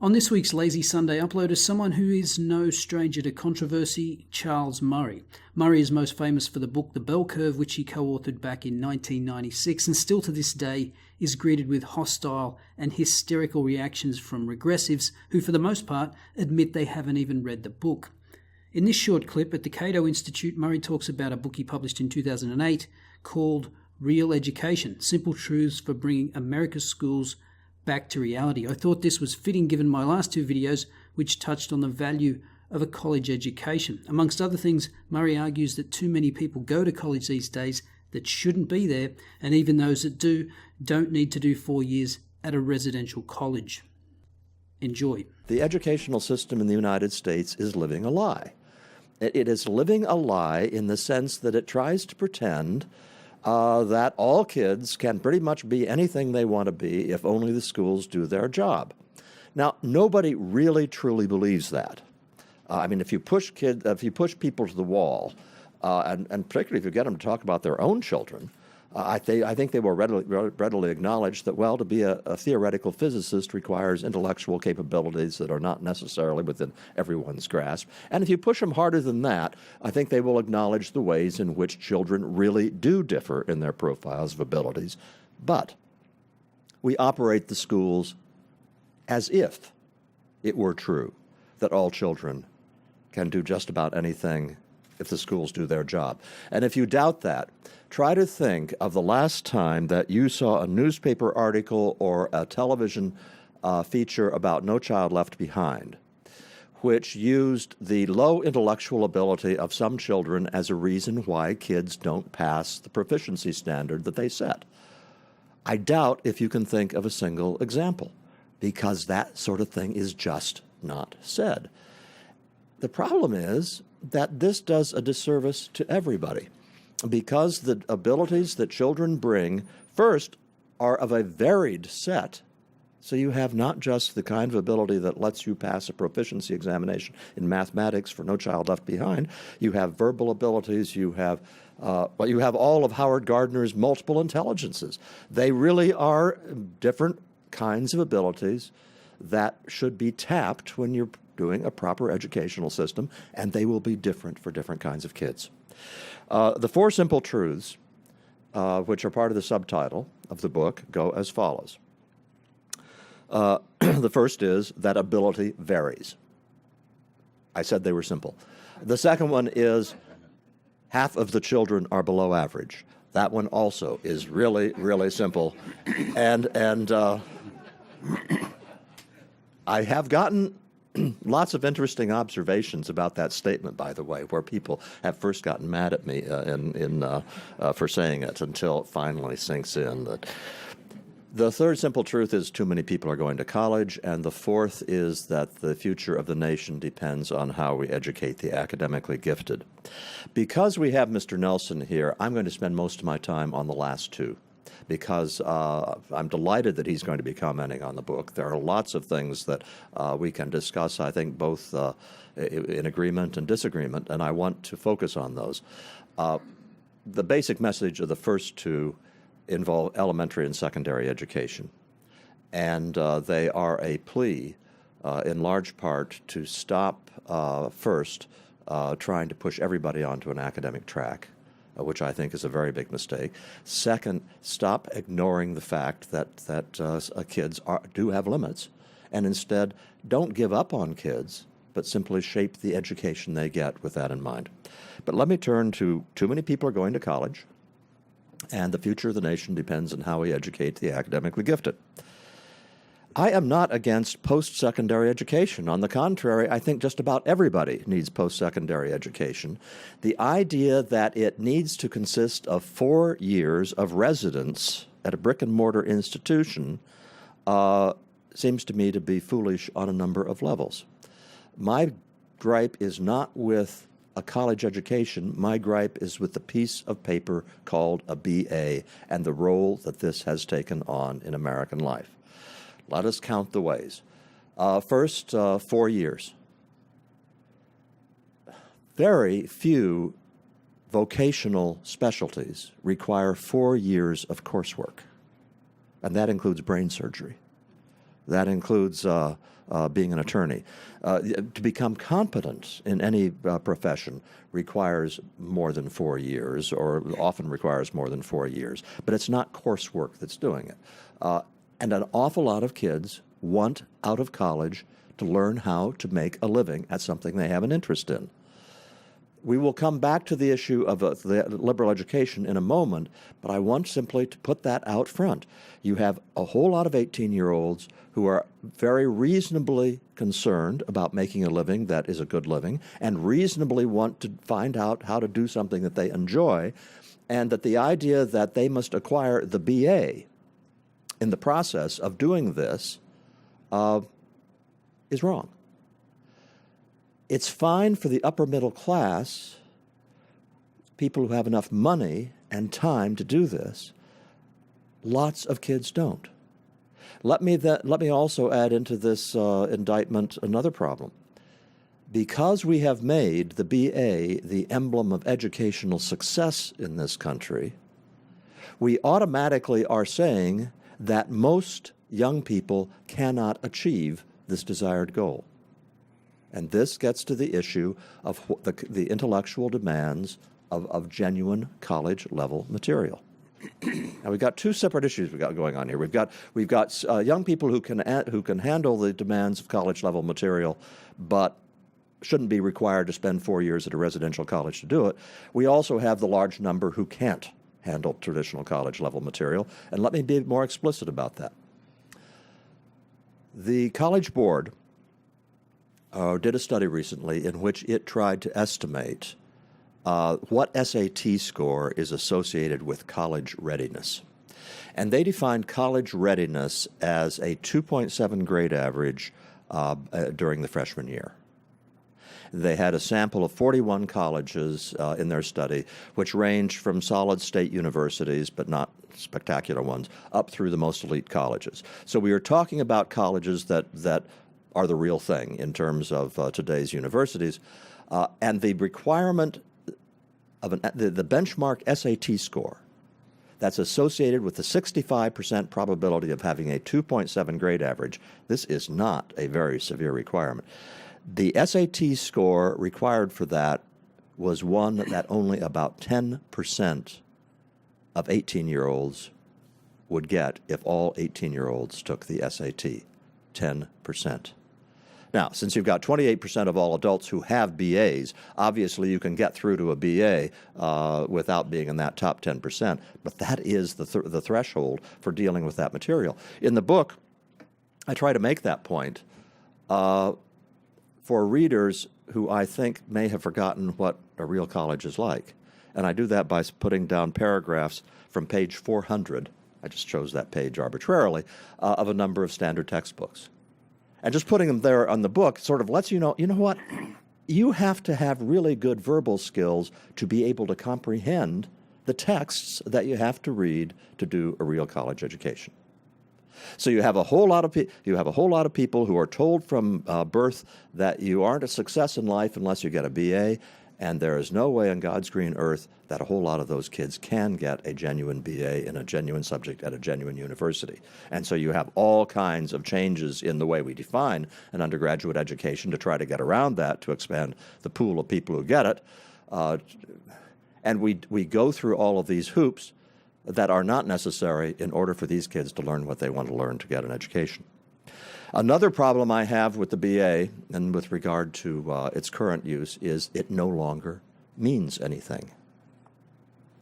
On this week's Lazy Sunday upload is someone who is no stranger to controversy, Charles Murray. Murray is most famous for the book The Bell Curve, which he co-authored back in 1996, and still to this day is greeted with hostile and hysterical reactions from regressives who, for the most part, admit they haven't even read the book. In this short clip at the Cato Institute, Murray talks about a book he published in 2008 called Real Education: Simple Truths for Bringing America's Schools Back to Reality. I thought this was fitting given my last two videos, which touched on the value of a college education. Amongst other things, Murray argues that too many people go to college these days that shouldn't be there, and even those that do, don't need to do 4 years at a residential college. Enjoy. The educational system in the United States is living a lie. It is living a lie in the sense that it tries to pretend that all kids can pretty much be anything they want to be if only the schools do their job. Now, nobody really truly believes that. If you push people to the wall, and particularly if you get them to talk about their own children, I think they will readily acknowledge that, well, to be a theoretical physicist requires intellectual capabilities that are not necessarily within everyone's grasp. And if you push them harder than that, I think they will acknowledge the ways in which children really do differ in their profiles of abilities. But we operate the schools as if it were true that all children can do just about anything if the schools do their job. And if you doubt that, try to think of the last time that you saw a newspaper article or a television feature about No Child Left Behind, which used the low intellectual ability of some children as a reason why kids don't pass the proficiency standard that they set. I doubt if you can think of a single example, because that sort of thing is just not said. The problem is that this does a disservice to everybody, because the abilities that children bring, first, are of a varied set. So you have not just the kind of ability that lets you pass a proficiency examination in mathematics for No Child Left Behind. You have verbal abilities. You have all of Howard Gardner's multiple intelligences. They really are different kinds of abilities that should be tapped when you're doing a proper educational system, and they will be different for different kinds of kids. The four simple truths, which are part of the subtitle of the book, go as follows. The first is that ability varies. I said they were simple. The second one is half of the children are below average. That one also is really, really simple. And I have gotten lots of interesting observations about that statement, by the way, where people have first gotten mad at me for saying it until it finally sinks in. That the third simple truth is too many people are going to college, and the fourth is that the future of the nation depends on how we educate the academically gifted. Because we have Mr. Nelson here, I'm going to spend most of my time on the last two, because I'm delighted that he's going to be commenting on the book. There are lots of things that we can discuss, I think, both in agreement and disagreement, and I want to focus on those. The basic message of the first two involve elementary and secondary education, and they are a plea, in large part, to stop first trying to push everybody onto an academic track, which I think is a very big mistake. Second, stop ignoring the fact that kids do have limits, and instead don't give up on kids, but simply shape the education they get with that in mind. But let me turn to too many people are going to college, and the future of the nation depends on how we educate the academically gifted. I am not against post-secondary education. On the contrary, I think just about everybody needs post-secondary education. The idea that it needs to consist of 4 years of residence at a brick-and-mortar institution seems to me to be foolish on a number of levels. My gripe is not with a college education. My gripe is with the piece of paper called a BA and the role that this has taken on in American life. Let us count the ways. First, 4 years. Very few vocational specialties require 4 years of coursework, and that includes brain surgery. That includes being an attorney. To become competent in any profession requires more than 4 years, or often requires more than 4 years. But it's not coursework that's doing it. And an awful lot of kids want out of college to learn how to make a living at something they have an interest in. We will come back to the issue of the liberal education in a moment, but I want simply to put that out front. You have a whole lot of 18-year-olds who are very reasonably concerned about making a living that is a good living and reasonably want to find out how to do something that they enjoy, and that the idea that they must acquire the BA in the process of doing this is wrong. It's fine for the upper middle class, people who have enough money and time to do this. Lots of kids don't. Let me also add into this indictment another problem. Because we have made the BA the emblem of educational success in this country, we automatically are saying that most young people cannot achieve this desired goal. And this gets to the issue of the intellectual demands of genuine college-level material. Now we've got two separate issues we've got going on here. We've got young people who can handle the demands of college-level material, but shouldn't be required to spend 4 years at a residential college to do it. We also have the large number who can't handle traditional college-level material, and let me be more explicit about that. The College Board did a study recently in which it tried to estimate what SAT score is associated with college readiness. And they defined college readiness as a 2.7 grade average during the freshman year. They had a sample of 41 colleges in their study, which ranged from solid state universities, but not spectacular ones, up through the most elite colleges. So we are talking about colleges that are the real thing in terms of today's universities. And the requirement of the benchmark SAT score that's associated with the 65% probability of having a 2.7 grade average, this is not a very severe requirement. The SAT score required for that was one that only about 10% of 18-year-olds would get if all 18-year-olds took the SAT. 10%. Now, since you've got 28% of all adults who have BAs, obviously you can get through to a BA without being in that top 10%, but that is the threshold for dealing with that material. In the book, I try to make that point for readers who I think may have forgotten what a real college is like. And I do that by putting down paragraphs from page 400, I just chose that page arbitrarily, of a number of standard textbooks. And just putting them there on the book sort of lets you know what? You have to have really good verbal skills to be able to comprehend the texts that you have to read to do a real college education. So you have a whole lot of people who are told from birth that you aren't a success in life unless you get a BA, and there is no way on God's green earth that a whole lot of those kids can get a genuine BA in a genuine subject at a genuine university. And so you have all kinds of changes in the way we define an undergraduate education to try to get around that, to expand the pool of people who get it. And we go through all of these hoops that are not necessary in order for these kids to learn what they want to learn to get an education. Another problem I have with the BA and with regard to its current use is it no longer means anything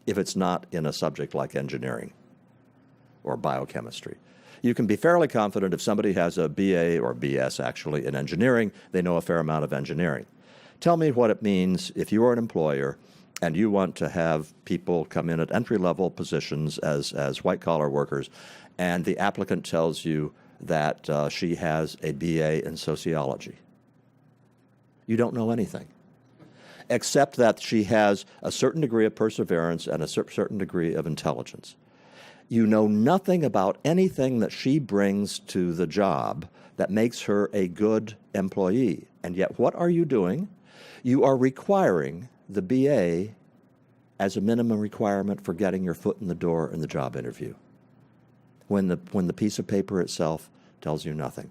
if it's not in a subject like engineering or biochemistry. You can be fairly confident if somebody has a BA or BS actually in engineering, they know a fair amount of engineering. Tell me what it means if you are an employer and you want to have people come in at entry-level positions as white-collar workers, and the applicant tells you that she has a BA in sociology. You don't know anything, except that she has a certain degree of perseverance and a certain degree of intelligence. You know nothing about anything that she brings to the job that makes her a good employee. And yet what are you doing? You are requiring the BA as a minimum requirement for getting your foot in the door in the job interview, when the piece of paper itself tells you nothing.